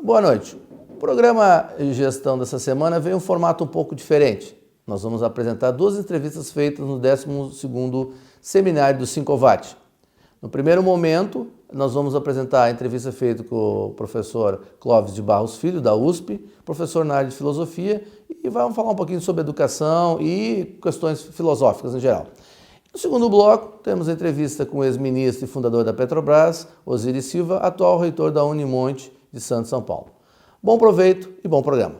Boa noite. O programa de gestão dessa semana veio em um formato um pouco diferente. Nós vamos apresentar duas entrevistas feitas no 12º Seminário do Sincovat. No primeiro momento, nós vamos apresentar a entrevista feita com o professor Clóvis de Barros Filho, da USP, professor na área de filosofia, e vamos falar um pouquinho sobre educação e questões filosóficas em geral. No segundo bloco, temos a entrevista com o ex-ministro e fundador da Petrobras, Osiris Silva, atual reitor da Unimonte de Santos, São Paulo. Bom proveito e bom programa.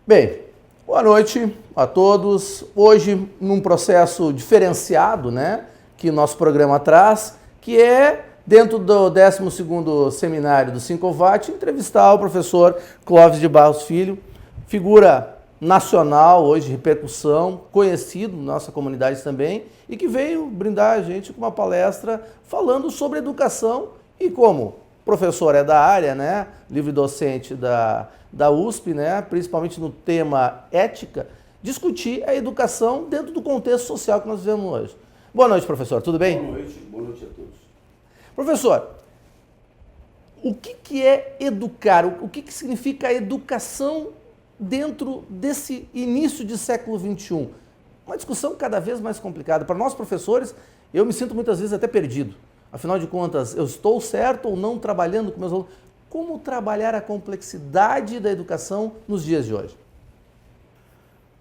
Bem, boa noite a todos. Hoje, num processo diferenciado, que o nosso programa traz, que é, dentro do 12º Seminário do Sincovat, entrevistar o professor Clóvis de Barros Filho, figura nacional, hoje de repercussão, conhecido na nossa comunidade também, e que veio brindar a gente com uma palestra falando sobre educação e como professor é da área, livre docente da USP, principalmente no tema ética, discutir a educação dentro do contexto social que nós vivemos hoje. Boa noite, professor. Tudo bem? Boa noite a todos. Professor, o que é educar? O que significa a educação dentro desse início de século XXI? Uma discussão cada vez mais complicada. Para nós, professores, eu me sinto muitas vezes até perdido. Afinal de contas, eu estou certo ou não trabalhando com meus alunos? Como trabalhar a complexidade da educação nos dias de hoje?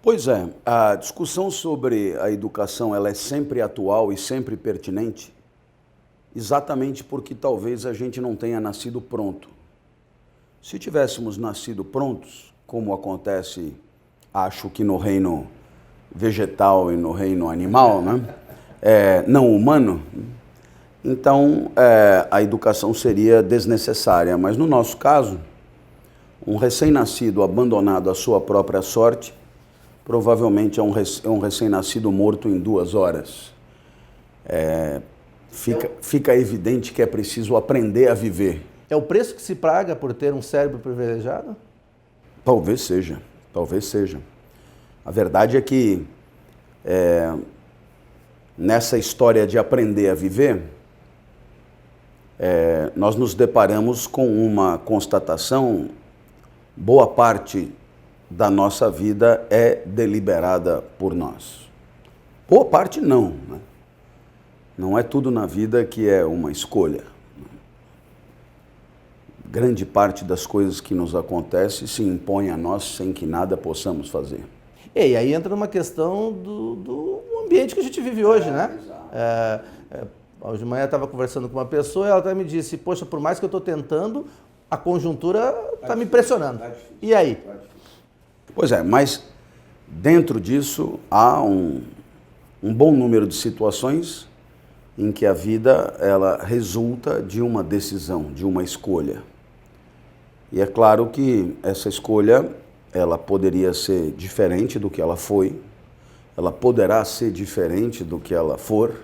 Pois é, a discussão sobre a educação ela é sempre atual e sempre pertinente, exatamente porque talvez a gente não tenha nascido pronto. Se tivéssemos nascido prontos, como acontece, acho que no reino vegetal e no reino animal, não humano, então a educação seria desnecessária. Mas no nosso caso, um recém-nascido abandonado à sua própria sorte, provavelmente é um recém-nascido morto em 2 horas. Fica evidente que é preciso aprender a viver. É o preço que se paga por ter um cérebro privilegiado? Talvez seja, talvez seja. A verdade é que nessa história de aprender a viver, nós nos deparamos com uma constatação: boa parte da nossa vida é deliberada por nós. Boa parte não. Não é tudo na vida que é uma escolha. Grande parte das coisas que nos acontecem se impõe a nós sem que nada possamos fazer. E aí entra numa questão do ambiente que a gente vive hoje, Hoje de manhã eu estava conversando com uma pessoa e ela até me disse: poxa, por mais que eu estou tentando, a conjuntura está me impressionando. E aí? Pois é, mas dentro disso há um bom número de situações em que a vida ela resulta de uma decisão, de uma escolha. E é claro que essa escolha ela poderia ser diferente do que ela foi, ela poderá ser diferente do que ela for,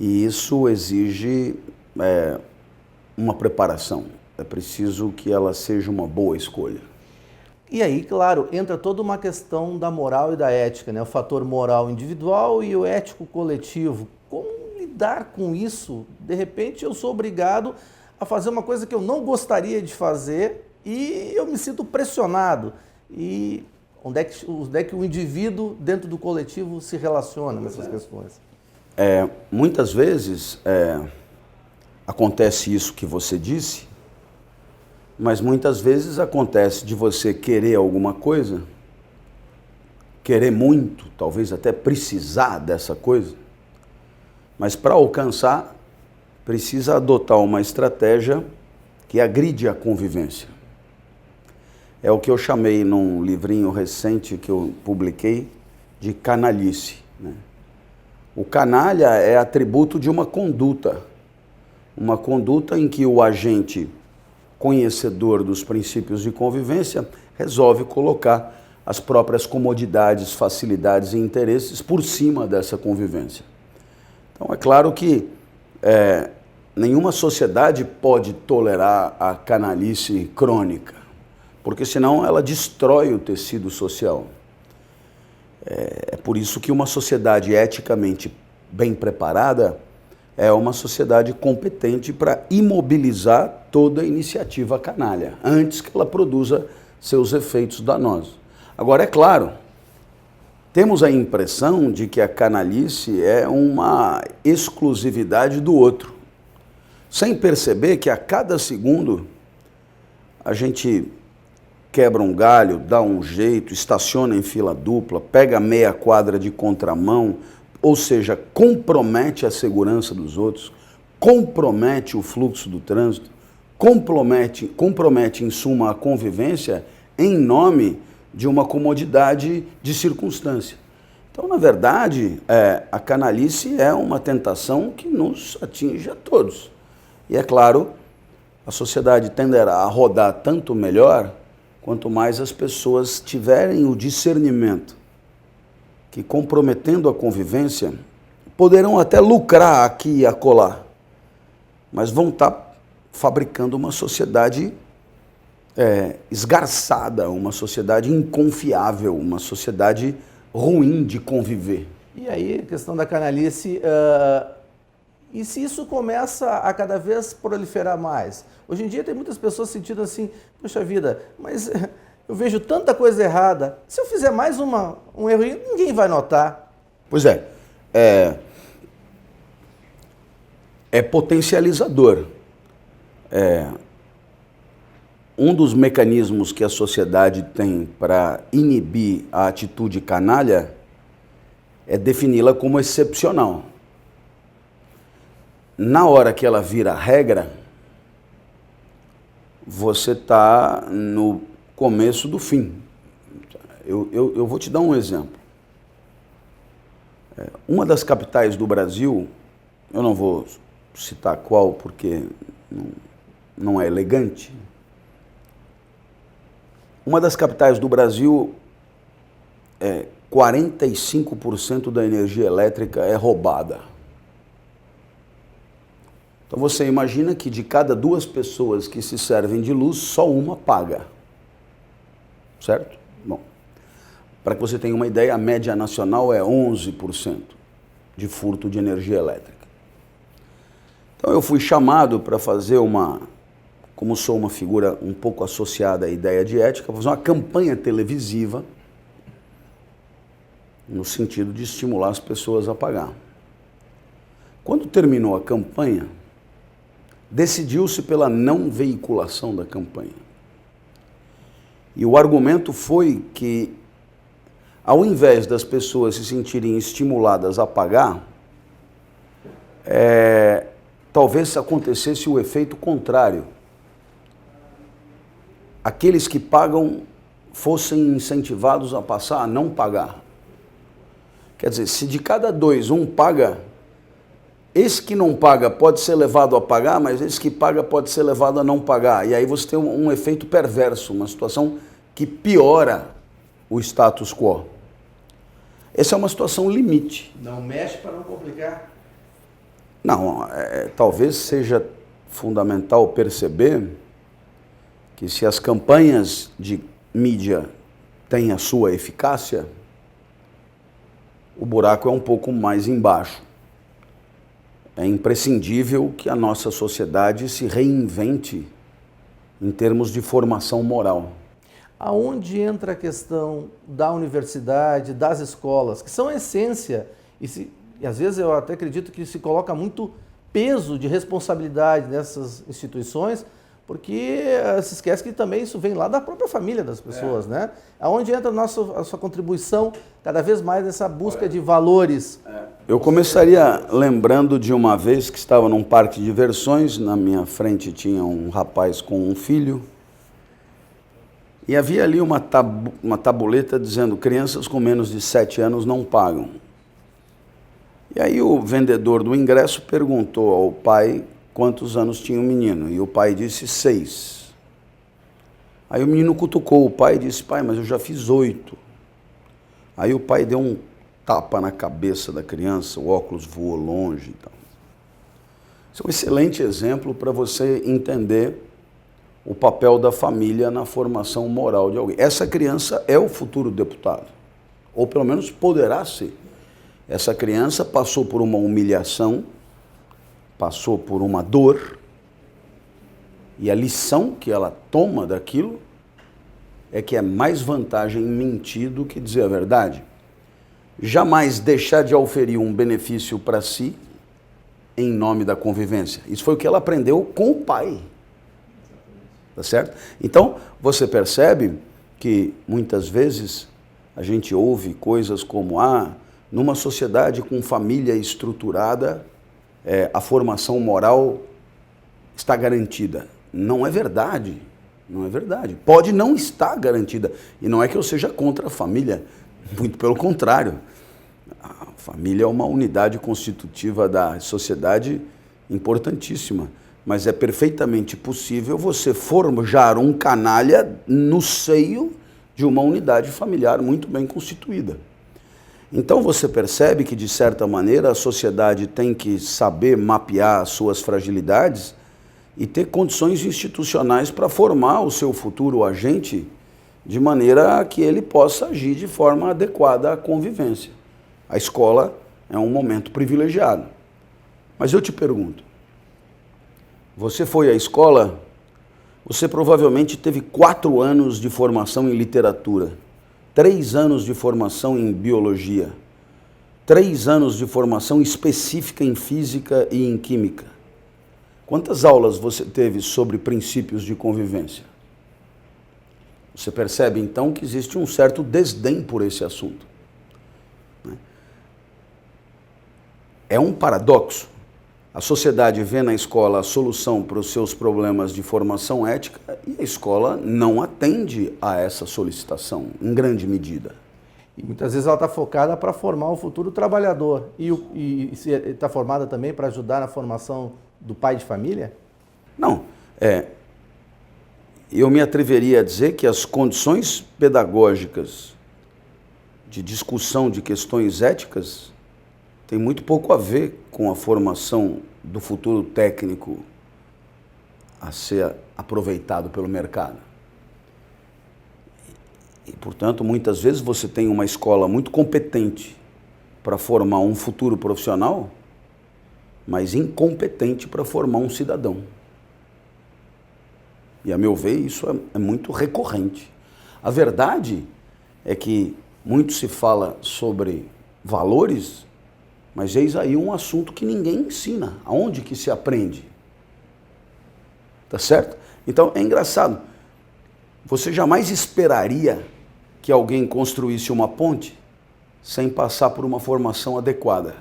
e isso exige uma preparação. É preciso que ela seja uma boa escolha. E aí, claro, entra toda uma questão da moral e da ética, o fator moral individual e o ético coletivo. Como lidar com isso? De repente eu sou obrigado a fazer uma coisa que eu não gostaria de fazer e eu me sinto pressionado. E onde é que o indivíduo dentro do coletivo se relaciona nessas questões? Muitas vezes acontece isso que você disse, mas muitas vezes acontece de você querer alguma coisa, querer muito, talvez até precisar dessa coisa, mas para alcançar precisa adotar uma estratégia que agride a convivência. É o que eu chamei num livrinho recente que eu publiquei de canalice. O canalha é atributo de uma conduta em que o agente conhecedor dos princípios de convivência resolve colocar as próprias comodidades, facilidades e interesses por cima dessa convivência. Então é claro que nenhuma sociedade pode tolerar a canalice crônica, porque senão ela destrói o tecido social. É por isso que uma sociedade eticamente bem preparada é uma sociedade competente para imobilizar toda iniciativa canalha, antes que ela produza seus efeitos danosos. Agora, é claro, temos a impressão de que a canalice é uma exclusividade do outro, sem perceber que a cada segundo a gente quebra um galho, dá um jeito, estaciona em fila dupla, pega meia quadra de contramão, ou seja, compromete a segurança dos outros, compromete o fluxo do trânsito, compromete em suma a convivência em nome de uma comodidade de circunstância. Então, na verdade, a canalice é uma tentação que nos atinge a todos. E é claro, a sociedade tenderá a rodar tanto melhor quanto mais as pessoas tiverem o discernimento que, comprometendo a convivência, poderão até lucrar aqui e acolá, mas vão estar fabricando uma sociedade esgarçada, uma sociedade inconfiável, uma sociedade ruim de conviver. E aí, a questão da canalice, e se isso começa a cada vez proliferar mais? Hoje em dia tem muitas pessoas sentindo assim, poxa vida, mas eu vejo tanta coisa errada, se eu fizer mais um erro, ninguém vai notar. Pois é potencializador. Um dos mecanismos que a sociedade tem para inibir a atitude canalha é defini-la como excepcional. Na hora que ela vira regra, você está no começo do fim. Eu vou te dar um exemplo. Uma das capitais do Brasil, eu não vou citar qual porque não é elegante. Uma das capitais do Brasil, 45% da energia elétrica é roubada. Então você imagina que de cada 2 pessoas que se servem de luz, só uma paga. Certo? Bom, para que você tenha uma ideia, a média nacional é 11% de furto de energia elétrica. Então eu fui chamado para fazer como sou uma figura um pouco associada à ideia de ética, fazer uma campanha televisiva no sentido de estimular as pessoas a pagar. Quando terminou a campanha, decidiu-se pela não veiculação da campanha. E o argumento foi que, ao invés das pessoas se sentirem estimuladas a pagar, talvez acontecesse o efeito contrário. Aqueles que pagam fossem incentivados a passar a não pagar. Quer dizer, se de cada 2, um paga, esse que não paga pode ser levado a pagar, mas esse que paga pode ser levado a não pagar. E aí você tem um efeito perverso, uma situação que piora o status quo. Essa é uma situação limite. Não mexe para não complicar? Não, talvez seja fundamental perceber que se as campanhas de mídia têm a sua eficácia, o buraco é um pouco mais embaixo. É imprescindível que a nossa sociedade se reinvente em termos de formação moral. Aonde entra a questão da universidade, das escolas, que são a essência, e às vezes eu até acredito que se coloca muito peso de responsabilidade nessas instituições, porque se esquece que também isso vem lá da própria família das pessoas, né? Aonde entra a sua contribuição cada vez mais nessa busca de valores? Eu começaria lembrando de uma vez que estava num parque de diversões, na minha frente tinha um rapaz com um filho, e havia ali uma tabuleta dizendo: crianças com menos de 7 anos não pagam. E aí o vendedor do ingresso perguntou ao pai quantos anos tinha o menino, e o pai disse 6. Aí o menino cutucou o pai e disse: pai, mas eu já fiz 8. Aí o pai deu um tapa na cabeça da criança, o óculos voou longe e tal. Esse é um excelente exemplo para você entender o papel da família na formação moral de alguém. Essa criança é o futuro deputado, ou pelo menos poderá ser. Essa criança passou por uma humilhação, passou por uma dor, e a lição que ela toma daquilo é que é mais vantagem mentir do que dizer a verdade. Jamais deixar de auferir um benefício para si em nome da convivência. Isso foi o que ela aprendeu com o pai. Tá certo? Então, você percebe que muitas vezes a gente ouve coisas como, numa sociedade com família estruturada, a formação moral está garantida. Não é verdade. Não é verdade. Pode não estar garantida. E não é que eu seja contra a família. Muito pelo contrário. A família é uma unidade constitutiva da sociedade importantíssima. Mas é perfeitamente possível você forjar um canalha no seio de uma unidade familiar muito bem constituída. Então você percebe que, de certa maneira, a sociedade tem que saber mapear as suas fragilidades e ter condições institucionais para formar o seu futuro agente de maneira que ele possa agir de forma adequada à convivência. A escola é um momento privilegiado. Mas eu te pergunto, você foi à escola, você provavelmente teve 4 anos de formação em literatura, 3 anos de formação em biologia, 3 anos de formação específica em física e em química. Quantas aulas você teve sobre princípios de convivência? Você percebe então que existe um certo desdém por esse assunto. É um paradoxo. A sociedade vê na escola a solução para os seus problemas de formação ética e a escola não atende a essa solicitação, em grande medida. E muitas vezes ela está focada para formar o futuro trabalhador. E está formada também para ajudar na formação do pai de família? Não. Eu me atreveria a dizer que as condições pedagógicas de discussão de questões éticas tem muito pouco a ver com a formação do futuro técnico a ser aproveitado pelo mercado. E, portanto, muitas vezes você tem uma escola muito competente para formar um futuro profissional, mas incompetente para formar um cidadão. E, a meu ver, isso é muito recorrente. A verdade é que muito se fala sobre valores, mas eis aí um assunto que ninguém ensina. Aonde que se aprende? Tá certo? Então, é engraçado. Você jamais esperaria que alguém construísse uma ponte sem passar por uma formação adequada.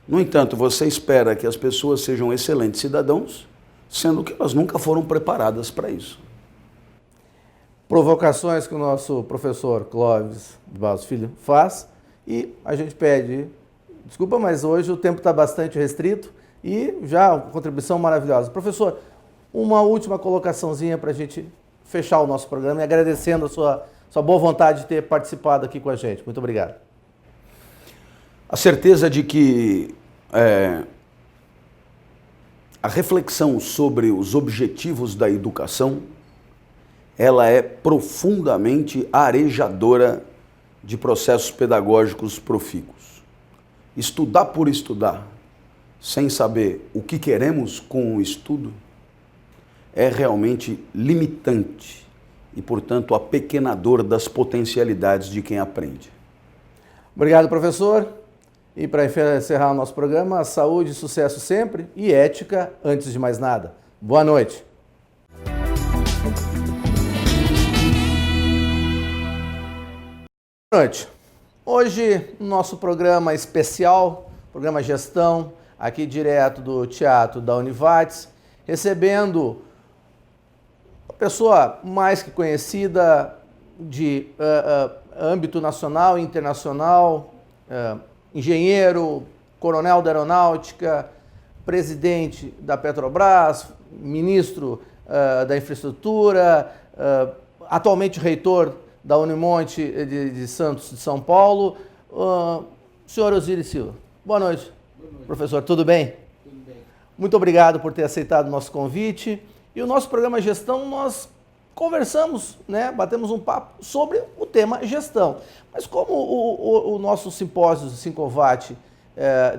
No entanto, você espera que as pessoas sejam excelentes cidadãos, sendo que elas nunca foram preparadas para isso. Provocações que o nosso professor Clóvis de Barros Filho faz, e a gente pede desculpa, mas hoje o tempo está bastante restrito e já uma contribuição maravilhosa. Professor, uma última colocaçãozinha para a gente fechar o nosso programa e agradecendo a sua boa vontade de ter participado aqui com a gente. Muito obrigado. A certeza de que a reflexão sobre os objetivos da educação, ela é profundamente arejadora de processos pedagógicos profícuos. Estudar por estudar, sem saber o que queremos com o estudo, é realmente limitante e, portanto, apequenador das potencialidades de quem aprende. Obrigado, professor. E para encerrar o nosso programa, saúde e sucesso sempre e ética antes de mais nada. Boa noite. Boa noite. Hoje, no nosso programa especial, programa Gestão, aqui direto do Teatro da Univates, recebendo uma pessoa mais que conhecida de âmbito nacional e internacional, engenheiro, coronel da Aeronáutica, presidente da Petrobras, ministro da Infraestrutura, atualmente reitor da Unimonte de Santos de São Paulo, senhor Osíris Silva. Boa noite. Boa noite. Professor, tudo bem? Tudo bem. muito obrigado por ter aceitado o nosso convite. E o nosso programa Gestão, nós conversamos, né, batemos um papo sobre o tema gestão. Mas como o nosso simpósio Sincovat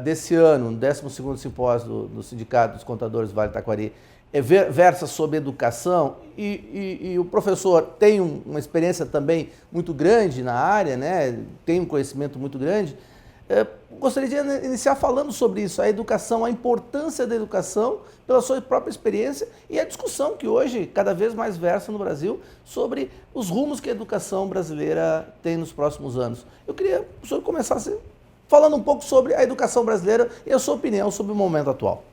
desse ano, 12º simpósio do Sindicato dos Contadores do Vale do Taquari, versa sobre educação e o professor tem uma experiência também muito grande na área, né, tem um conhecimento muito grande, gostaria de iniciar falando sobre isso, a educação, a importância da educação pela sua própria experiência e a discussão que hoje cada vez mais versa no Brasil sobre os rumos que a educação brasileira tem nos próximos anos. Eu queria que o senhor começasse falando um pouco sobre a educação brasileira e a sua opinião sobre o momento atual.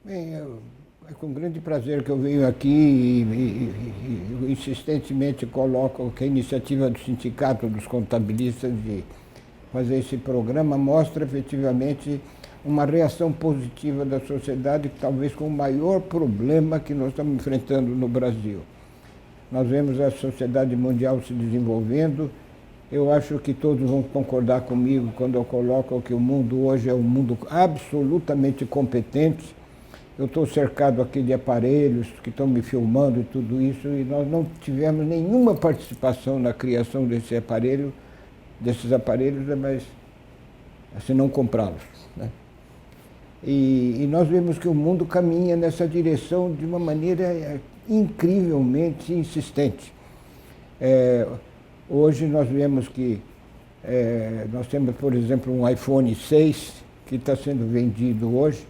Bem, é com grande prazer que eu venho aqui e insistentemente coloco que a iniciativa do Sindicato dos Contabilistas de fazer esse programa mostra efetivamente uma reação positiva da sociedade, talvez com o maior problema que nós estamos enfrentando no Brasil. Nós vemos a sociedade mundial se desenvolvendo. Eu acho que todos vão concordar comigo quando eu coloco que o mundo hoje é um mundo absolutamente competente. Eu estou cercado aqui de aparelhos que estão me filmando e tudo isso, e nós não tivemos nenhuma participação na criação desses aparelhos, mas assim, não comprá-los, né? E nós vemos que o mundo caminha nessa direção de uma maneira incrivelmente insistente. Hoje nós vemos que nós temos, por exemplo, um iPhone 6 que está sendo vendido hoje,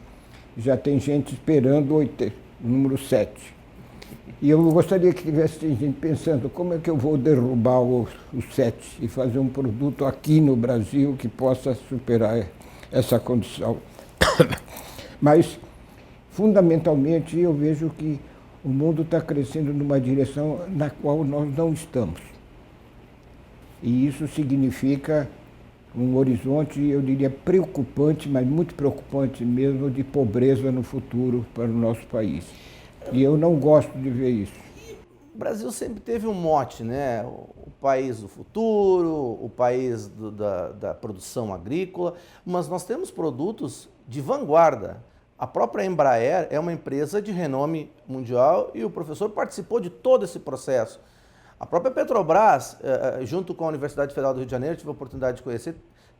já tem gente esperando o número 7. E eu gostaria que tivesse gente pensando como é que eu vou derrubar o 7 e fazer um produto aqui no Brasil que possa superar essa condição. Mas, fundamentalmente, eu vejo que o mundo está crescendo numa direção na qual nós não estamos. E isso significa um horizonte, eu diria, preocupante, mas muito preocupante mesmo, de pobreza no futuro para o nosso país. E eu não gosto de ver isso. O Brasil sempre teve um mote, né? O país do futuro, o país da produção agrícola, mas nós temos produtos de vanguarda. A própria Embraer é uma empresa de renome mundial e o professor participou de todo esse processo. A própria Petrobras, junto com a Universidade Federal do Rio de Janeiro, tive a oportunidade de conhecer,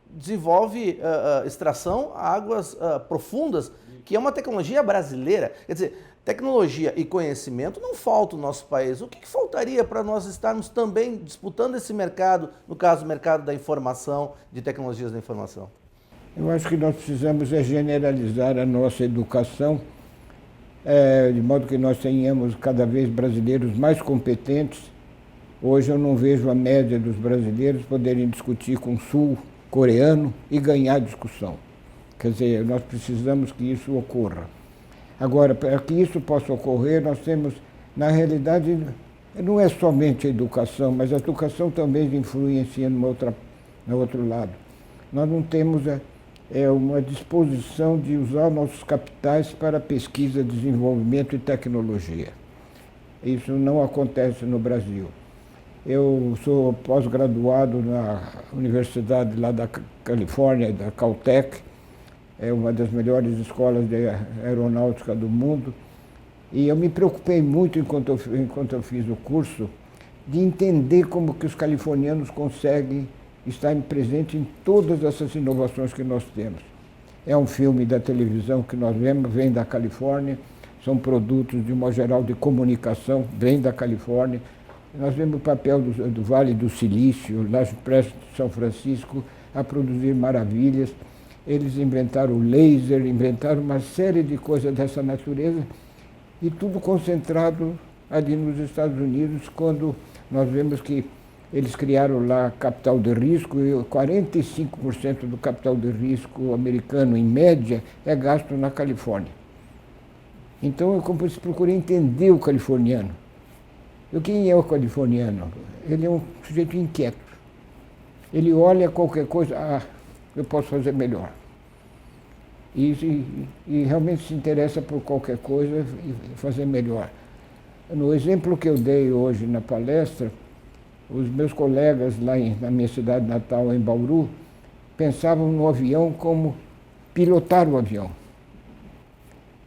desenvolve extração a águas profundas, que é uma tecnologia brasileira. Quer dizer, tecnologia e conhecimento não faltam no nosso país. O que faltaria para nós estarmos também disputando esse mercado, no caso, o mercado da informação, de tecnologias da informação? Eu acho que nós precisamos generalizar a nossa educação, de modo que nós tenhamos cada vez brasileiros mais competentes. Hoje eu não vejo a média dos brasileiros poderem discutir com o sul-coreano e ganhar discussão. Quer dizer, nós precisamos que isso ocorra. Agora, para que isso possa ocorrer, nós temos, na realidade, não é somente a educação, mas a educação também influencia no outro lado. Nós não temos uma disposição de usar nossos capitais para pesquisa, desenvolvimento e tecnologia. Isso não acontece no Brasil. Eu sou pós-graduado na universidade lá da Califórnia, da Caltech, é uma das melhores escolas de aeronáutica do mundo, e eu me preocupei muito enquanto eu fiz o curso de entender como que os californianos conseguem estar presentes em todas essas inovações que nós temos. É um filme da televisão que nós vemos, vem da Califórnia, são produtos de uma geral de comunicação, vem da Califórnia. Nós vemos o papel do Vale do Silício, lá perto de São Francisco, a produzir maravilhas. Eles inventaram o laser, inventaram uma série de coisas dessa natureza, e tudo concentrado ali nos Estados Unidos, quando nós vemos que eles criaram lá capital de risco, e 45% do capital de risco americano, em média, é gasto na Califórnia. Então eu procurei entender o californiano. E quem é o californiano? Ele é um sujeito inquieto. Ele olha qualquer coisa, eu posso fazer melhor. E realmente se interessa por qualquer coisa e fazer melhor. No exemplo que eu dei hoje na palestra, os meus colegas lá na minha cidade natal, em Bauru, pensavam no avião como pilotar o avião.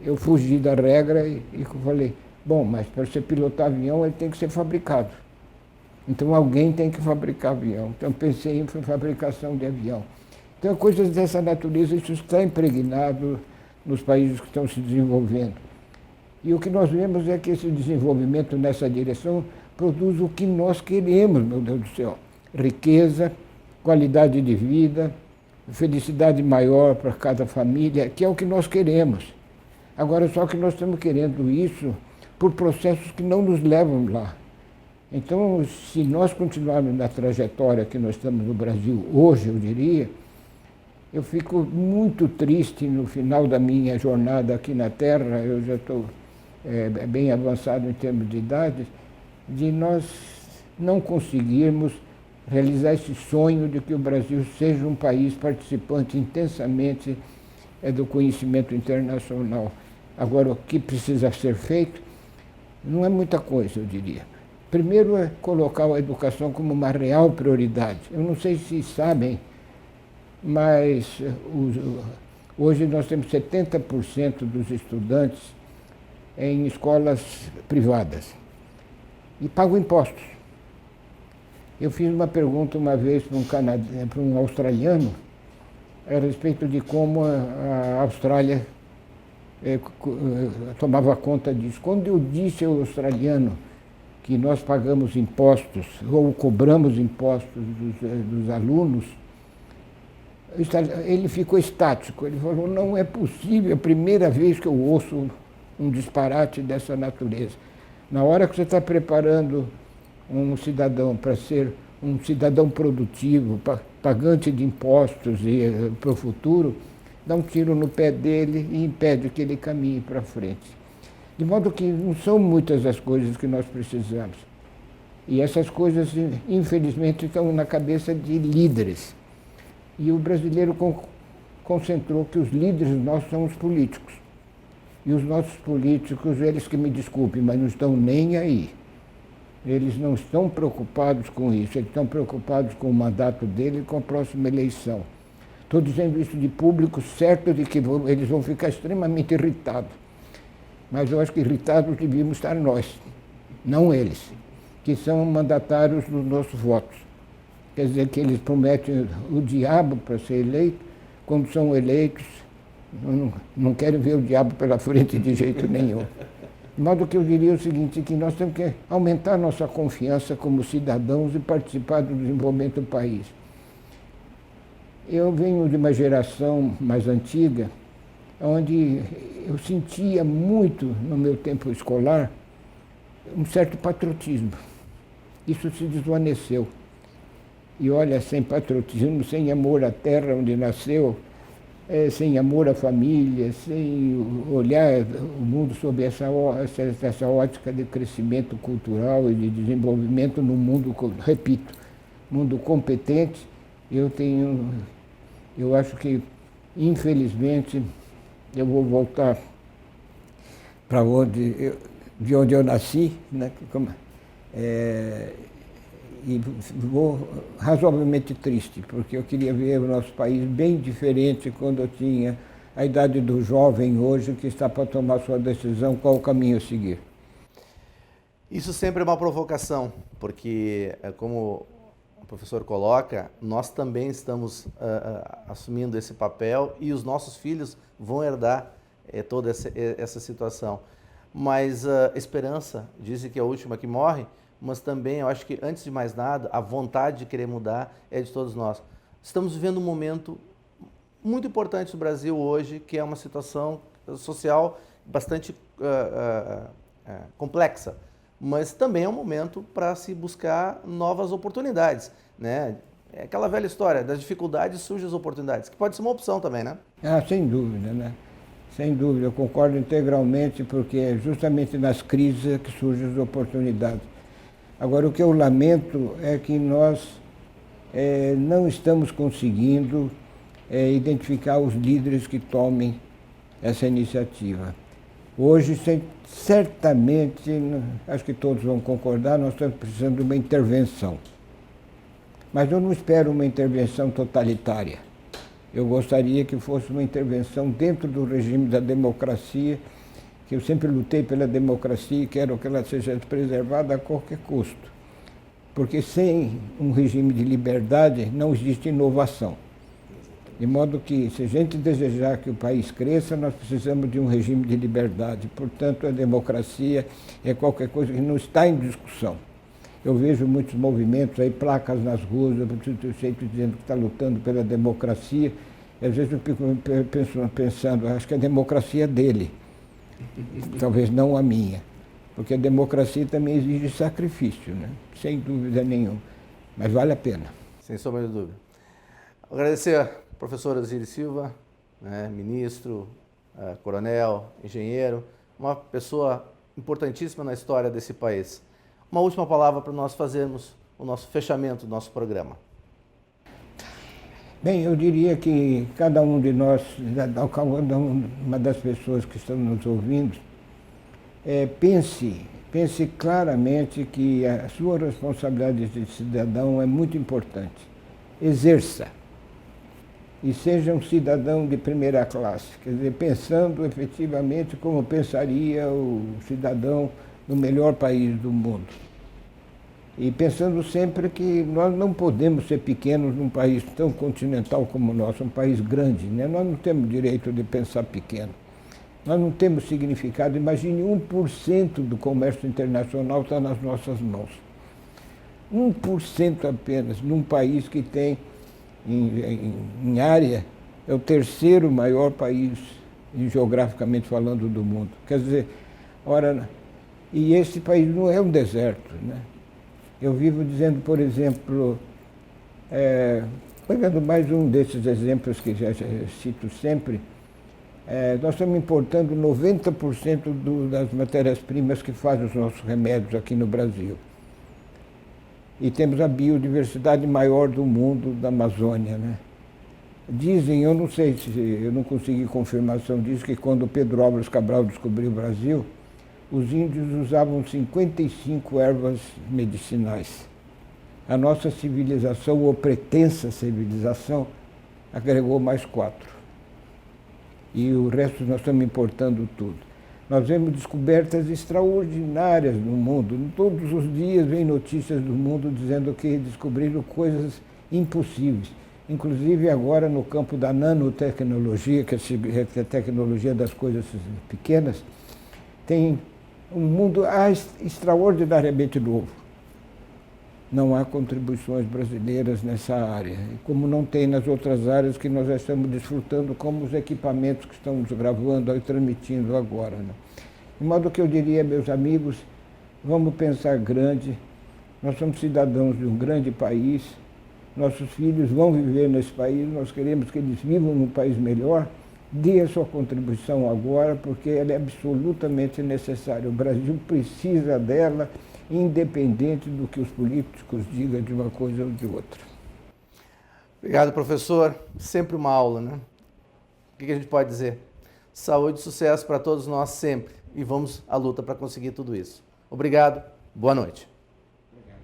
eu fugi da regra e falei, bom, mas para você pilotar avião ele tem que ser fabricado. Então alguém tem que fabricar avião. Então pensei em fabricação de avião. Então coisas dessa natureza, isso está impregnado nos países que estão se desenvolvendo. E o que nós vemos é que esse desenvolvimento nessa direção produz o que nós queremos, meu Deus do céu. Riqueza, qualidade de vida, felicidade maior para cada família, que é o que nós queremos. Agora, só que nós estamos querendo isso por processos que não nos levam lá. Então, se nós continuarmos na trajetória que nós estamos no Brasil hoje, eu diria, eu fico muito triste no final da minha jornada aqui na Terra, eu já estou bem avançado em termos de idade, de nós não conseguirmos realizar esse sonho de que o Brasil seja um país participante intensamente do conhecimento internacional. Agora, o que precisa ser feito não é muita coisa, eu diria. Primeiro é colocar a educação como uma real prioridade. Eu não sei se sabem, mas hoje nós temos 70% dos estudantes em escolas privadas e pagam impostos. Eu fiz uma pergunta uma vez para um australiano a respeito de como a Austrália tomava conta disso. Quando eu disse ao australiano que nós pagamos impostos, ou cobramos impostos dos alunos, ele ficou estático. Ele falou, não é possível, é a primeira vez que eu ouço um disparate dessa natureza. Na hora que você está preparando um cidadão para ser um cidadão produtivo, pagante de impostos para o futuro, dá um tiro no pé dele e impede que ele caminhe para frente. De modo que não são muitas as coisas que nós precisamos. E essas coisas, infelizmente, estão na cabeça de líderes. E o brasileiro concentrou que os líderes nossos são os políticos. E os nossos políticos, eles que me desculpem, mas não estão nem aí. Eles não estão preocupados com isso, eles estão preocupados com o mandato dele e com a próxima eleição. Estou dizendo isso de público, certo de que eles vão ficar extremamente irritados. Mas eu acho que irritados devíamos estar nós, não eles, que são mandatários dos nossos votos. Quer dizer que eles prometem o diabo para ser eleito, quando são eleitos, não querem ver o diabo pela frente de jeito nenhum. De modo que eu diria o seguinte, que nós temos que aumentar nossa confiança como cidadãos e participar do desenvolvimento do país. Eu venho de uma geração mais antiga, onde eu sentia muito, no meu tempo escolar, um certo patriotismo. Isso se desvaneceu. E olha, sem patriotismo, sem amor à terra onde nasceu, sem amor à família, sem olhar o mundo sob essa ótica de crescimento cultural e de desenvolvimento no mundo, repito, mundo competente, eu acho que, infelizmente, eu vou voltar para de onde eu nasci, né? E vou razoavelmente triste, porque eu queria ver o nosso país bem diferente quando eu tinha a idade do jovem hoje, que está para tomar sua decisão, qual o caminho a seguir. Isso sempre é uma provocação, porque, como o professor coloca, nós também estamos assumindo esse papel e os nossos filhos vão herdar toda essa situação. Mas esperança, dizem que é a última que morre, mas também eu acho que, antes de mais nada, a vontade de querer mudar é de todos nós. Estamos vivendo um momento muito importante no Brasil hoje, que é uma situação social bastante complexa, mas também é um momento para se buscar novas oportunidades, né? É aquela velha história, das dificuldades surgem as oportunidades, que pode ser uma opção também, né? Sem dúvida, né? Sem dúvida, eu concordo integralmente, porque é justamente nas crises que surgem as oportunidades. Agora, o que eu lamento é que nós não estamos conseguindo identificar os líderes que tomem essa iniciativa. Hoje, certamente, acho que todos vão concordar, nós estamos precisando de uma intervenção. Mas eu não espero uma intervenção totalitária. Eu gostaria que fosse uma intervenção dentro do regime da democracia, que eu sempre lutei pela democracia e quero que ela seja preservada a qualquer custo. Porque sem um regime de liberdade não existe inovação. De modo que, se a gente desejar que o país cresça, nós precisamos de um regime de liberdade. Portanto, a democracia é qualquer coisa que não está em discussão. Eu vejo muitos movimentos aí, placas nas ruas, eu sei dizendo que está lutando pela democracia. E às vezes eu fico pensando, acho que a democracia é dele, talvez não a minha. Porque a democracia também exige sacrifício, né? Sem dúvida nenhuma. Mas vale a pena. Sem sombra de dúvida. Agradecer ao professor Osiris Silva, né, ministro, coronel, engenheiro, uma pessoa importantíssima na história desse país. Uma última palavra para nós fazermos o nosso fechamento do nosso programa. Bem, eu diria que cada um de nós, cada uma das pessoas que estão nos ouvindo, pense claramente que a sua responsabilidade de cidadão é muito importante. Exerça. E seja um cidadão de primeira classe, quer dizer, pensando efetivamente como pensaria o cidadão no melhor país do mundo. E pensando sempre que nós não podemos ser pequenos num país tão continental como o nosso, um país grande, né? Nós não temos direito de pensar pequeno. Nós não temos significado. Imagine 1% do comércio internacional está nas nossas mãos. 1% apenas, num país que tem, em área, é o terceiro maior país, geograficamente falando, do mundo. Quer dizer, ora, e esse país não é um deserto, né? Eu vivo dizendo, por exemplo, pegando mais um desses exemplos que já cito sempre, nós estamos importando 90% das matérias-primas que fazem os nossos remédios aqui no Brasil. E temos a biodiversidade maior do mundo, da Amazônia, né? Dizem, eu não sei se eu não consegui confirmação disso, que quando Pedro Álvares Cabral descobriu o Brasil, os índios usavam 55 ervas medicinais. A nossa civilização, ou pretensa civilização, agregou mais 4. E o resto nós estamos importando tudo. Nós vemos descobertas extraordinárias no mundo. Todos os dias vem notícias do mundo dizendo que descobriram coisas impossíveis. Inclusive agora no campo da nanotecnologia, que é a tecnologia das coisas pequenas, tem um mundo extraordinariamente novo. Não há contribuições brasileiras nessa área, e como não tem nas outras áreas que nós já estamos desfrutando, como os equipamentos que estamos gravando e transmitindo agora, né? De modo que eu diria, meus amigos, vamos pensar grande. Nós somos cidadãos de um grande país, nossos filhos vão viver nesse país, nós queremos que eles vivam num país melhor. Dê a sua contribuição agora, porque ela é absolutamente necessária. O Brasil precisa dela, independente do que os políticos digam de uma coisa ou de outra. Obrigado, professor. Sempre uma aula, né? O que a gente pode dizer? Saúde e sucesso para todos nós sempre. E vamos à luta para conseguir tudo isso. Obrigado. Boa noite. Obrigado.